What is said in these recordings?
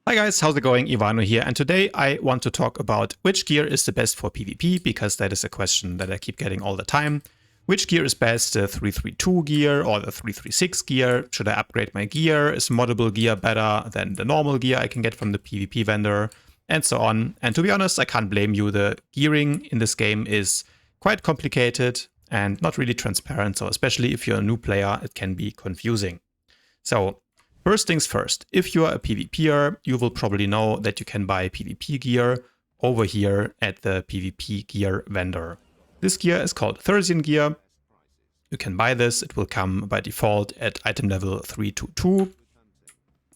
Hi guys, how's it going? Ivano here, and today I want to talk about which gear is the best for PvP, because that is a question that I keep getting all the time. Which gear is best, the 332 gear or the 336 gear? Should I upgrade my gear? Is moddable gear better than the normal gear I can get from the PvP vendor? And so on. And to be honest, I can't blame you. The gearing in this game is quite complicated and not really transparent, so especially if you're a new player, it can be confusing. So first things first, if you're a PvPer, you will probably know that you can buy PvP gear over here at the PvP gear vendor. This gear is called Thyrsian gear. You can buy this, it will come by default at item level 322.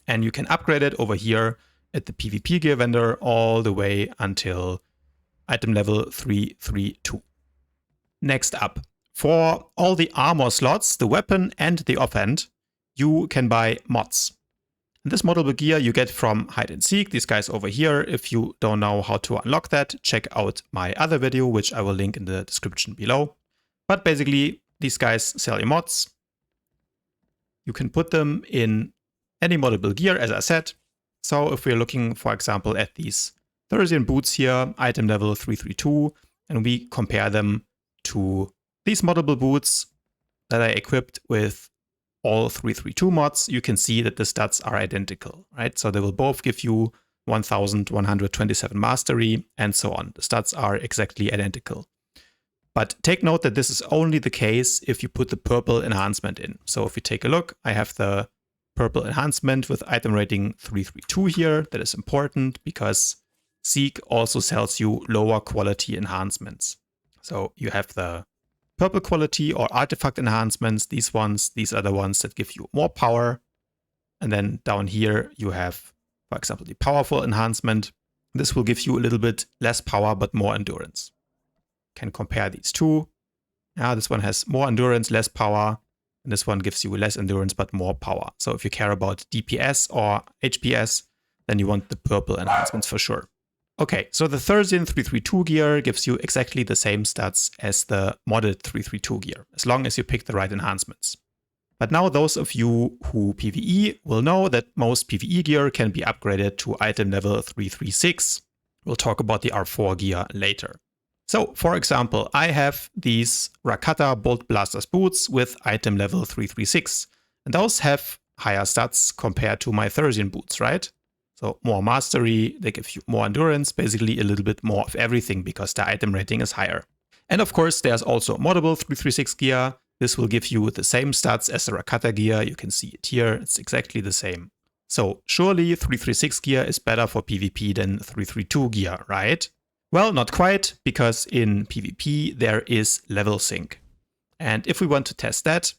And you can upgrade it over here at the PvP gear vendor all the way until item level 332. Next up, for all the armor slots, the weapon and the offhand, you can buy mods. And this moddable gear you get from Hyde and Zeek, these guys over here. If you don't know how to unlock that, check out my other video, which I will link in the description below. But basically, these guys sell you mods. You can put them in any moddable gear, as I said. So if we're looking, for example, at these Thyrsian boots here, item level 332, and we compare them to these moddable boots that I equipped with all 332 mods, you can see that the stats are identical, right? So they will both give you 1127 mastery and so on. The stats are exactly identical. But take note that this is only the case if you put the purple enhancement in. So if we take a look, I have the purple enhancement with item rating 332 here. That is important because Zeek also sells you lower quality enhancements. So you have the purple quality or artifact enhancements, these ones, these are the ones that give you more power. And then down here you have, for example, the powerful enhancement. This will give you a little bit less power but more endurance. Can compare these two. This one has more endurance, less power, and this one gives you less endurance but more power. So if you care about DPS or HPS, then you want the purple enhancements for sure. Okay, so the Thyrsian 332 gear gives you exactly the same stats as the modded 332 gear, as long as you pick the right enhancements. But now those of you who PvE will know that most PvE gear can be upgraded to item level 336. We'll talk about the R4 gear later. So, for example, I have these Rakata Bolt Blasters boots with item level 336. And those have higher stats compared to my Thyrsian boots, right? So more mastery, they give you more endurance, basically a little bit more of everything because the item rating is higher. And of course, there's also moddable 336 gear. This will give you the same stats as the Rakata gear. You can see it here. It's exactly the same. So surely 336 gear is better for PvP than 332 gear, right? Well, not quite, because in PvP there is level sync. And if we want to test that,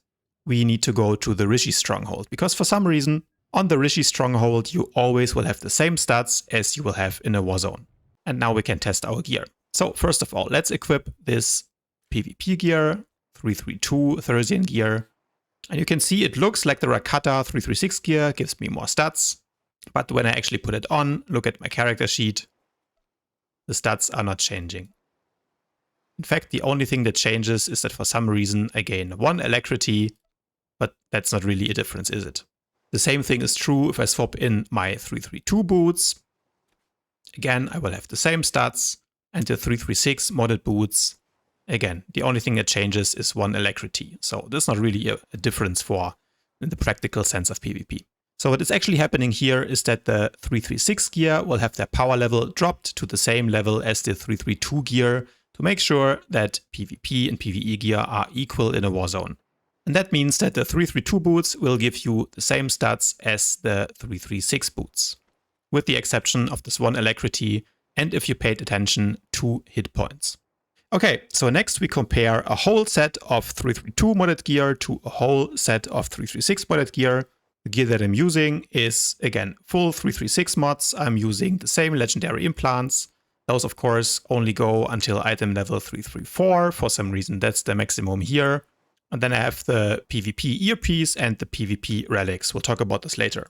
we need to go to the Rishi stronghold, because for some reason, on the Rishi stronghold, you always will have the same stats as you will have in a war zone. And now we can test our gear. So first of all, let's equip this PvP gear, 332 Thyrsian gear. And you can see it looks like the Rakata 336 gear gives me more stats. But when I actually put it on, look at my character sheet, the stats are not changing. In fact, the only thing that changes is that for some reason I gain 1 alacrity, but that's not really a difference, is it? The same thing is true if I swap in my 332 boots. Again, I will have the same stats, and the 336 modded boots, again, the only thing that changes is 1 alacrity. So there's not really a difference in the practical sense of PvP. So what is actually happening here is that the 336 gear will have their power level dropped to the same level as the 332 gear to make sure that PvP and PvE gear are equal in a war zone. And that means that the 332 boots will give you the same stats as the 336 boots, with the exception of this 1 alacrity and, if you paid attention, 2 hit points. Okay, so next we compare a whole set of 332 modded gear to a whole set of 336 modded gear. The gear that I'm using is, again, full 336 mods. I'm using the same legendary implants. Those, of course, only go until item level 334. For some reason, that's the maximum here. And then I have the PvP earpiece and the PvP relics. We'll talk about this later.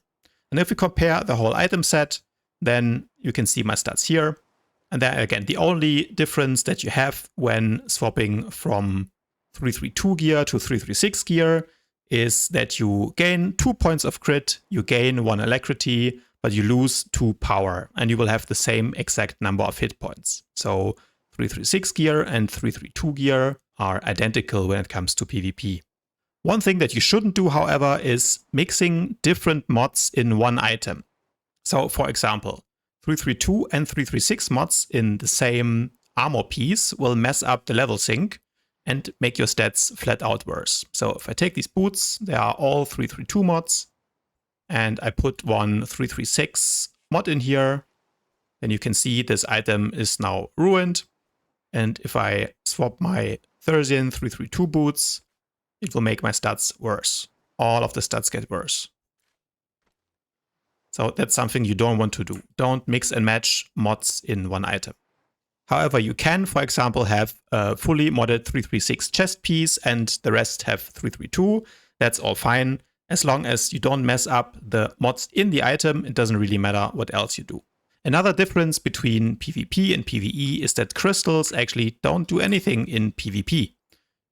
And if we compare the whole item set, then you can see my stats here. And then again, the only difference that you have when swapping from 332 gear to 336 gear is that you gain 2 points of crit, you gain 1 alacrity, but you lose 2 power, and you will have the same exact number of hit points. So 336 gear and 332 gear are identical when it comes to PvP. One thing that you shouldn't do, however, is mixing different mods in one item. So for example, 332 and 336 mods in the same armor piece will mess up the level sync and make your stats flat out worse. So if I take these boots, they are all 332 mods, and I put one 336 mod in here, then you can see this item is now ruined. And if I swap my Thyrsian 332 boots, it will make my stats worse. All of the stats get worse. So that's something you don't want to do. Don't mix and match mods in one item. However, you can, for example, have a fully modded 336 chest piece and the rest have 332. That's all fine. As long as you don't mess up the mods in the item, it doesn't really matter what else you do. Another difference between PvP and PvE is that crystals actually don't do anything in PvP.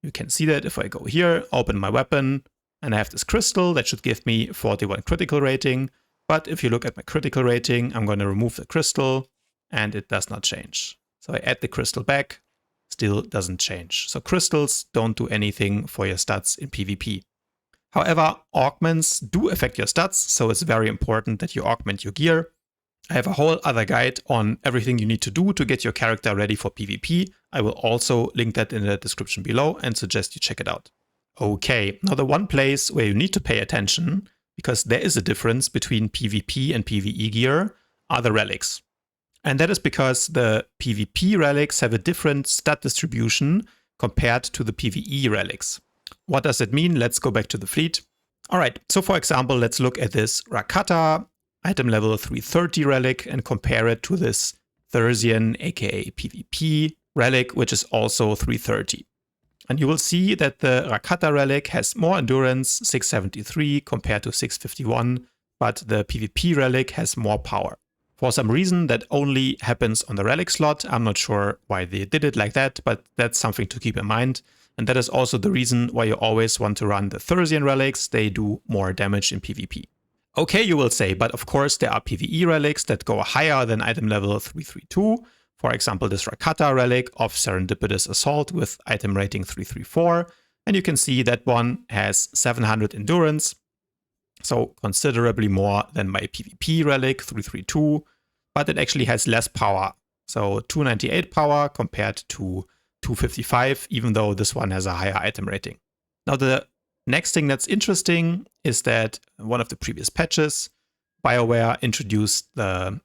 You can see that if I go here, open my weapon, and I have this crystal that should give me 41 critical rating. But if you look at my critical rating, I'm going to remove the crystal and it does not change. So I add the crystal back, still doesn't change. So crystals don't do anything for your stats in PvP. However, augments do affect your stats, so it's very important that you augment your gear. I have a whole other guide on everything you need to do to get your character ready for PvP. I will also link that in the description below and suggest you check it out. Okay, now the one place where you need to pay attention, because there is a difference between PvP and PvE gear, are the relics. And that is because the PvP relics have a different stat distribution compared to the PvE relics. What does it mean? Let's go back to the fleet. All right, so for example, let's look at this Rakata item level 330 relic and compare it to this Thyrsian, aka PvP relic, which is also 330. And you will see that the Rakata relic has more endurance, 673 compared to 651, but the PvP relic has more power. For some reason that only happens on the relic slot. I'm not sure why they did it like that, but that's something to keep in mind. And that is also the reason why you always want to run the Thyrsian relics. They do more damage in PvP. Okay, you will say, but of course there are PvE relics that go higher than item level 332. For example, this Rakata relic of Serendipitous Assault with item rating 334. And you can see that one has 700 endurance. So considerably more than my PvP relic 332, but it actually has less power. So 298 power compared to 255, even though this one has a higher item rating. Now the next thing that's interesting is that one of the previous patches, BioWare introduced the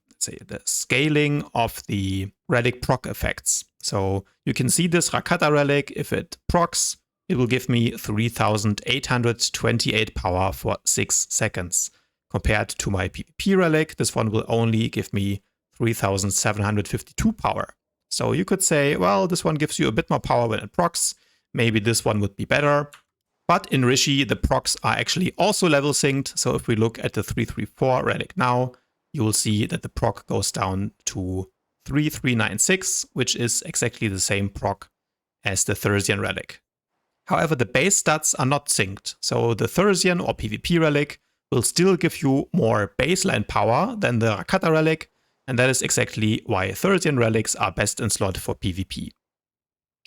scaling of the relic proc effects. So you can see this Rakata relic, if it procs, it will give me 3828 power for 6 seconds. Compared to my PvP relic, this one will only give me 3752 power. So you could say, well, this one gives you a bit more power when it procs. Maybe this one would be better. But in Rishi, the procs are actually also level synced. So if we look at the 334 relic now, you will see that the proc goes down to 3396, which is exactly the same proc as the Thyrsian relic. However, the base stats are not synced. So the Thyrsian or PvP relic will still give you more baseline power than the Rakata relic. And that is exactly why Thyrsian relics are best in slot for PvP.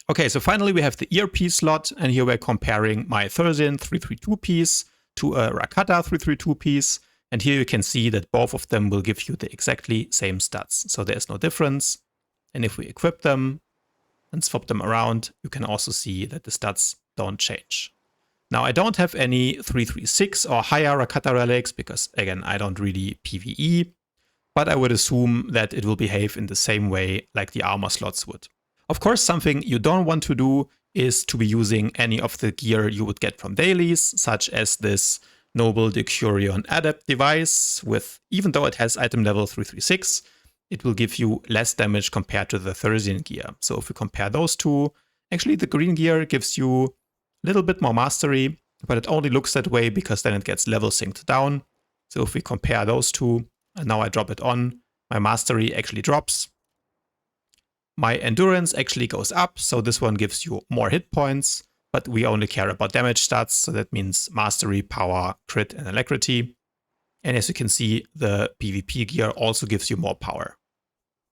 Okay, so finally we have the earpiece slot, and here we're comparing my Thyrsian 332 piece to a Rakata 332 piece. And here you can see that both of them will give you the exactly same stats. So there's no difference. And if we equip them and swap them around, you can also see that the stats don't change. Now I don't have any 336 or higher Rakata relics because again, I don't really PvE, but I would assume that it will behave in the same way like the armor slots would. Of course, something you don't want to do is to be using any of the gear you would get from dailies, such as this Noble Decurion Adept device with, even though it has item level 336, it will give you less damage compared to the Thyrsian gear. So if we compare those two, actually the green gear gives you a little bit more mastery, but it only looks that way because then it gets level synced down. So if we compare those two, and now I drop it on, my mastery actually drops. My endurance actually goes up, so this one gives you more hit points, but we only care about damage stats, so that means mastery, power, crit, and alacrity. And as you can see, the PvP gear also gives you more power.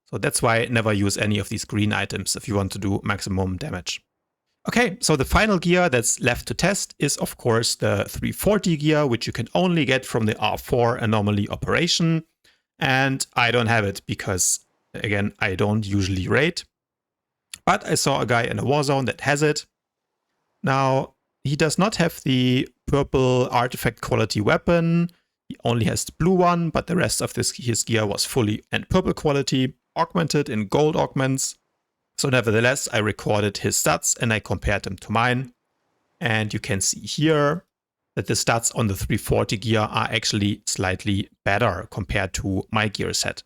So that's why never use any of these green items if you want to do maximum damage. Okay, so the final gear that's left to test is of course the 340 gear, which you can only get from the R4 anomaly operation. And I don't have it because, again, I don't usually raid. But I saw a guy in a Warzone that has it. Now, he does not have the purple artifact quality weapon. He only has the blue one, but the rest of his gear was fully and purple quality, augmented in gold augments. So nevertheless, I recorded his stats and I compared them to mine. And you can see here that the stats on the 340 gear are actually slightly better compared to my gear set.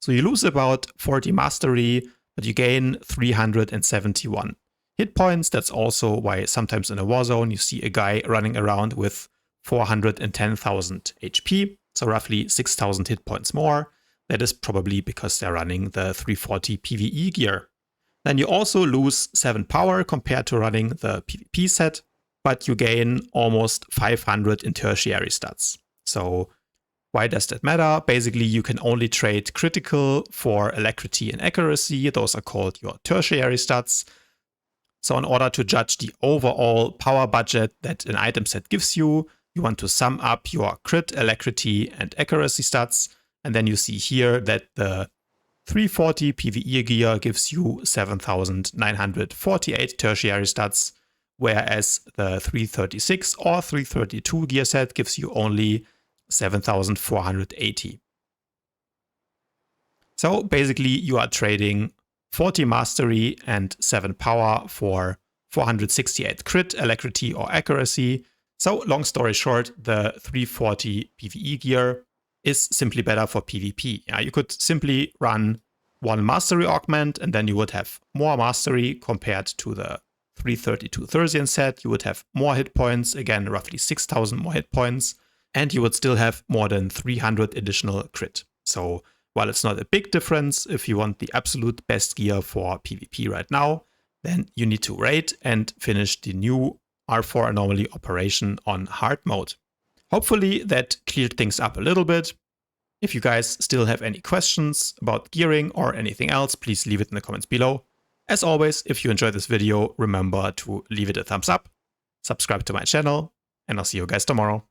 So you lose about 40 mastery, but you gain 371 hit points. That's also why sometimes in a Warzone you see a guy running around with 410,000 HP, so roughly 6,000 hit points more. That is probably because they're running the 340 PvE gear. Then you also lose 7 power compared to running the PvP set, but you gain almost 500 in tertiary stats. So why does that matter? Basically, you can only trade critical for alacrity and accuracy. Those are called your tertiary stats. So in order to judge the overall power budget that an item set gives you, you want to sum up your crit, alacrity, and accuracy stats. And then you see here that the 340 PvE gear gives you 7,948 tertiary stats, whereas the 336 or 332 gear set gives you only 7,480. So basically you are trading 40 mastery and 7 power for 468 crit, alacrity, or accuracy. So long story short, the 340 PvE gear is simply better for PvP. You could simply run 1 mastery augment and then you would have more mastery compared to the 332 Thyrsian set. You would have more hit points, again roughly 6,000 more hit points, and you would still have more than 300 additional crit. So while it's not a big difference, if you want the absolute best gear for PvP right now, then you need to raid and finish the new R4 anomaly operation on hard mode. Hopefully that cleared things up a little bit. If you guys still have any questions about gearing or anything else, please leave it in the comments below. As always, if you enjoyed this video, remember to leave it a thumbs up, subscribe to my channel, and I'll see you guys tomorrow.